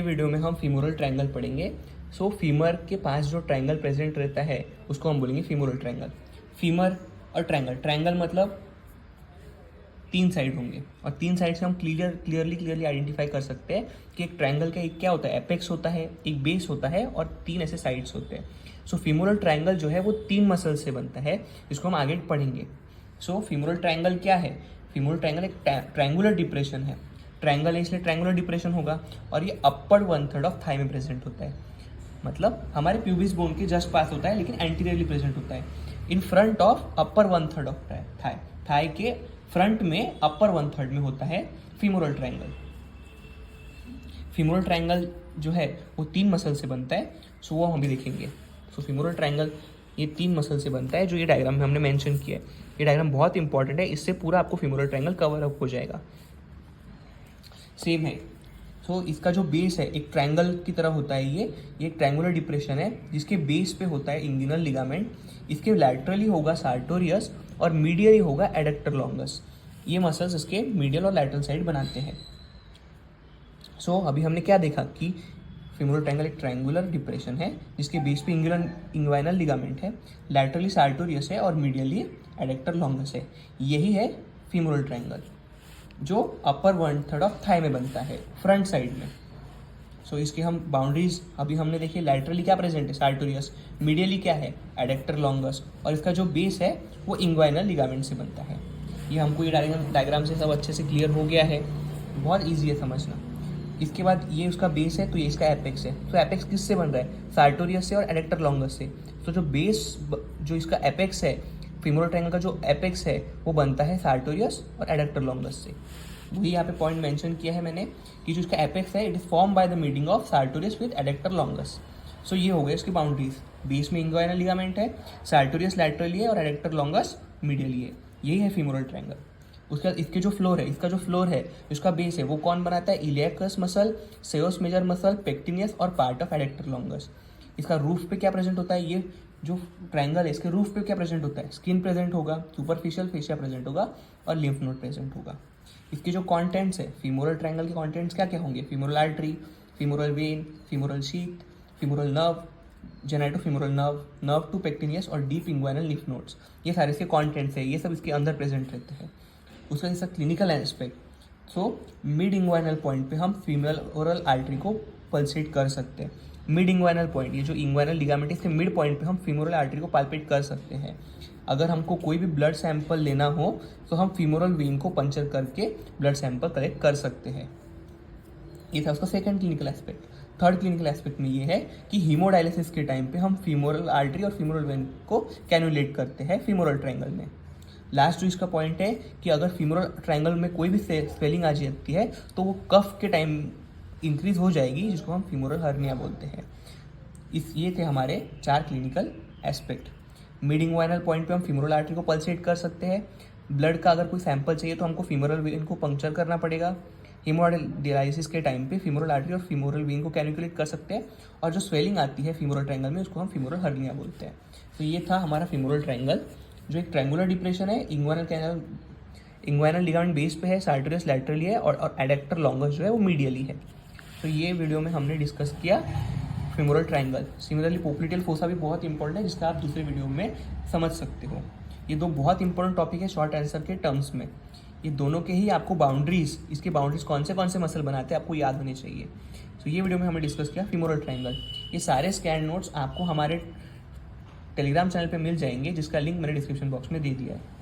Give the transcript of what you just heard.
ये वीडियो में हम फीमोरल ट्रायंगल पढ़ेंगे। फीमर के पास जो ट्रायंगल प्रेजेंट रहता है उसको हम बोलेंगे फीमोरल ट्रायंगल। फीमर और ट्रायंगल, ट्रायंगल मतलब 3 साइड होंगे और 3 साइड से हम क्लियरली आइडेंटिफाई कर सकते हैं कि एक ट्रायंगल का एक क्या होता है, एपेक्स होता है, एक बेस होता है और 3 ऐसे साइड्स होते हैं। फीमोरल ट्रायंगल जो है वो 3 मसल से बनता है, इसको हम आगे पढ़ेंगे। फीमोरल ट्रायंगल क्या है? फीमोरल ट्रायंगल एक ट्रायंगुलर डिप्रेशन है। ट्रायंगल है इसलिए ट्रायंगुलर डिप्रेशन होगा और ये अपर 1/3 ऑफ थाई में प्रेजेंट होता है। मतलब हमारे प्यूबिस बोन के जस्ट पास होता है लेकिन एंटीरियरली प्रेजेंट होता है, in front of upper 1/3 of thigh. Thigh के फ्रंट में अपर 1/3 में होता है फीमोरल ट्रायंगल। फीमोरल ट्रायंगल जो है वो 3 मसल से बनता है, वो हम भी देखेंगे। फीमोरल ट्रायंगल ये 3 मसल से बनता है जो ये डायग्राम में हमने मेंशन किया है। ये डायग्राम बहुत इंपॉर्टेंट है, इससे पूरा आपको फीमोरल ट्रायंगल कवर अप हो जाएगा। सेम है। इसका जो बेस है एक ट्रायंगल की तरह होता है, ये एक ट्रायंगुलर डिप्रेशन है जिसके बेस पे होता है इंग्विनल लिगामेंट। इसके लैटरली होगा सार्टोरियस और मीडियली होगा एडक्टर लॉन्गस। ये मसल्स इसके मीडियल और लैटरल साइड बनाते हैं। अभी हमने क्या देखा कि फीमोरल ट्रायंगल एक ट्रायंगुलर डिप्रेशन है जिसके बेस पे इंग्विनल लिगामेंट है, लैटरली सार्टोरियस है और मीडियली एडक्टर लॉन्गस है। यही है फीमोरल ट्रायंगल जो अपर 1/3 ऑफ थाई में बनता है फ्रंट साइड में। इसकी हम बाउंड्रीज अभी हमने देखी। लैटरली क्या प्रेजेंट है? सार्टोरियस। मीडियली क्या है? Adductor longus. और इसका जो बेस है वो इंग्विनल लिगामेंट से बनता है। ये हमको ये डायग्राम से सब अच्छे से क्लियर हो गया है, बहुत ईजी है समझना। इसके बाद ये उसका बेस है तो ये इसका एपेक्स है। एपेक्स किससे बन रहा है? सार्टोरियस से और एडक्टर लॉन्गस से। जो बेस जो इसका एपेक्स है, फीमोरल ट्रायंगल का जो एपेक्स है वो बनता है सार्टोरियस और एडक्टर लॉन्गस से। वही यहाँ पे पॉइंट मेंशन किया है मैंने कि जो इसका एपेक्स है it is form by the meeting of sartorius with adductor longus. ये हो गए इसकी बाउंड्रीज। बेस में इंग्विनल लिगामेंट है, सार्टोरियस लैटरली है और एडक्टर लॉन्गस मीडियली है। यही है फीमोरल ट्रायंगल। उसका इसके जो फ्लोर है, इसका जो फ्लोर है, इसका बेस है वो कौन बनाता है? इलियाकस मसल, सेओस मेजर मसल, पेक्टिनियस और पार्ट ऑफ एडक्टर लॉन्गस। इसका रूफ पे क्या प्रेजेंट होता है? ये जो ट्रायंगल है इसके रूफ पे क्या प्रेजेंट होता है? स्किन प्रेजेंट होगा, सुपरफिशियल फेशिया प्रेजेंट होगा और लिम्फ नोड प्रेजेंट होगा। इसके जो कॉन्टेंट्स है, फीमोरल ट्रायंगल के कॉन्टेंट्स क्या क्या होंगे? Femoral artery, femoral vein, femoral sheath, femoral nerve, genitofemoral nerve, nerve to pectineus और डीप इंग्विनल लिम्फ नोड्स। ये सारे इसके कॉन्टेंट्स है, ये सब इसके अंदर प्रेजेंट रहते हैं। उसका जैसा clinical aspect, mid inguinal point पे हम फीमोरल आर्टरी को पल्सेट कर सकते हैं। मिड इंग्विनल पॉइंट, ये जो इंग्विनल लिगामेंट है इसके मिड पॉइंट पे हम फीमोरल आर्टरी को पाल्पेट कर सकते हैं। अगर हमको कोई भी ब्लड सैंपल लेना हो तो हम फीमोरल वेन को पंचर करके ब्लड सैंपल कलेक्ट कर सकते हैं। ये था उसका second clinical aspect. Third clinical aspect में ये है कि हीमोडायलिसिस के टाइम पे हम फीमोरल आर्टरी और फीमोरल वेन को कैनुलेट करते हैं फीमोरल ट्रायंगल में। लास्ट जो इसका पॉइंट है कि अगर फीमोरल ट्रायंगल में कोई भी स्वेलिंग आ जाती है तो वो कफ के टाइम इंक्रीज हो जाएगी, जिसको हम फीमोरल हर्निया बोलते हैं। ये थे हमारे 4 clinical aspect. Mid inguinal point पे हम फीमोरल आर्टरी को पल्सेट कर सकते हैं। ब्लड का अगर कोई सैंपल चाहिए तो हमको फीमोरल वेन को पंक्चर करना पड़ेगा। हीमोडायलिसिस के टाइम पे फीमोरल आर्टरी और फीमोरल वेन को कैनुलेट कर सकते हैं और जो स्वेलिंग आती है फीमोरल ट्रायंगल में उसको हम फीमोरल हर्निया बोलते हैं। ये था हमारा फीमोरल ट्रायंगल जो एक ट्रायंगुलर डिप्रेशन है। इंग्विनल लिगामेंट बेस पे है, सार्टोरियस लैटरली है और एडक्टर लॉन्गस जो है वो मीडियली है। ये वीडियो में हमने डिस्कस किया femoral triangle. Similarly popliteal fossa भी बहुत इंपॉर्टेंट है जिसका आप दूसरे वीडियो में समझ सकते हो। ये 2 बहुत इंपॉर्टेंट टॉपिक है शॉर्ट आंसर के टर्म्स में। ये दोनों के ही आपको बाउंड्रीज, इसके बाउंड्रीज कौन से मसल बनाते हैं आपको याद होने चाहिए। ये वीडियो में हमने डिस्कस किया फीमोरल ट्रायंगल। ये सारे स्कैन नोट्स आपको हमारे टेलीग्राम चैनल पे मिल जाएंगे जिसका लिंक मैंने डिस्क्रिप्शन बॉक्स में दे दिया है।